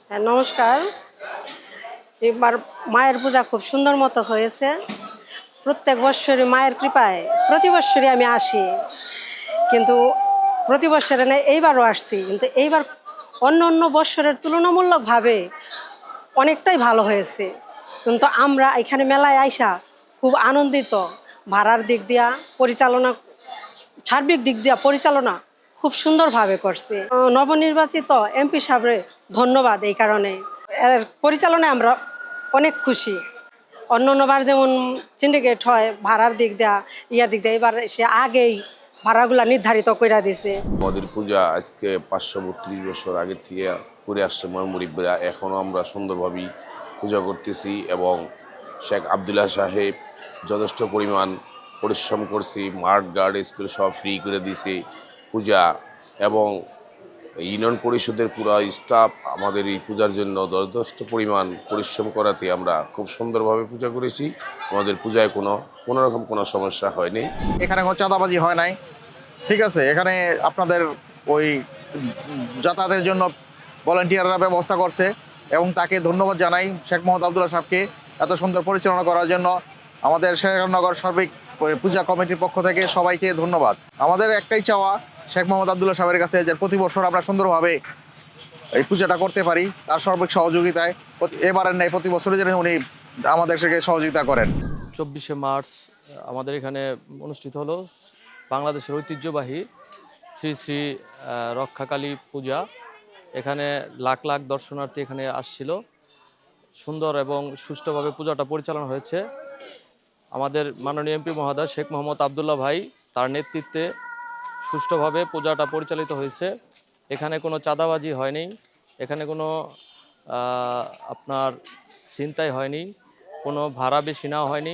হ্যাঁ, নমস্কার। এবার মায়ের পূজা খুব সুন্দর মতো হয়েছে। প্রত্যেক বৎসরই মায়ের কৃপায় প্রতি বৎসরই আমি আসি, কিন্তু প্রতি বৎসরে না এইবারও আসছি, কিন্তু এইবার অন্য অন্য বৎসরের তুলনামূলকভাবে অনেকটাই ভালো হয়েছে। কিন্তু আমরা এখানে মেলায় আইসা খুব আনন্দিত। ভাড়ার দিক দিয়া পরিচালনা, সার্বিক দিক দিয়া পরিচালনা খুব সুন্দরভাবে করছে। নবনির্বাচিত এমপি সাহেবরে ধন্যবাদ। এই কারণে এর পরিচালনায় আমরা অনেক খুশি। অন্য অন্যবার যেমন সিন্ডিকেট হয় ভাড়ার দিক দিয়া দিক দিয়া, এবার সে আগেই ভাড়াগুলা নির্ধারিত করে দিছে। আমাদের পূজা আজকে 532 বছর আগে থেকে করে আসছে মুরিব্বিরা। এখনও আমরা সুন্দরভাবেই পূজা করতেছি এবং শেখ আবদুল্লাহ সাহেব যথেষ্ট পরিমাণ পরিশ্রম করছি। মাঠ গার্ড স্কুল সব ফ্রি করে দিছে পূজা, এবং ইউনিয়ন পরিষদের পুরো স্টাফ আমাদের এই পূজার জন্য যথেষ্ট পরিমাণ পরিশ্রম করাতে আমরা খুব সুন্দরভাবে পূজা করেছি। আমাদের পূজায় কোনো রকম কোনো সমস্যা হয়নি। এখানে কোনো চাঁদাবাজি হয় নাই, ঠিক আছে। এখানে আপনাদের ওই যাতায়াতের জন্য ভলান্টিয়াররা ব্যবস্থা করছে এবং তাকে ধন্যবাদ জানাই শেখ মোহাম্মদ আবদুল্লাহ সাহেবকে এত সুন্দর পরিচালনা করার জন্য। আমাদের শেখনগর সার্বিক পূজা কমিটির পক্ষ থেকে সবাইকে ধন্যবাদ। আমাদের একটাই চাওয়া শেখ মোহাম্মদ আবদুল্লাহ সাহেবের কাছে যে প্রতি বছর আমরা সুন্দরভাবে এই পূজাটা করতে পারি, তার সার্বিক সহযোগিতায় এবারের নেই প্রতি বছরই যেন উনি আমাদের সাথে সহযোগিতা করেন। 24শে মার্চ আমাদের এখানে অনুষ্ঠিত হলো বাংলাদেশের ঐতিহ্যবাহী শ্রী শ্রী রক্ষাকালী পূজা। এখানে লাখ লাখ দর্শনার্থী এখানে আসছিল। সুন্দর এবং সুষ্ঠুভাবে পূজাটা পরিচালনা হয়েছে। আমাদের মাননীয় এমপি মহোদয় শেখ মোহাম্মদ আবদুল্লাহ ভাই, তার নেতৃত্বে সুষ্ঠুভাবে পূজাটা পরিচালিত হয়েছে। এখানে কোনো চাঁদাবাজি হয়নি, এখানে কোনো আপনার ছিনতাই হয়নি, কোনো ভাড়া বেশি নেওয়া হয়নি।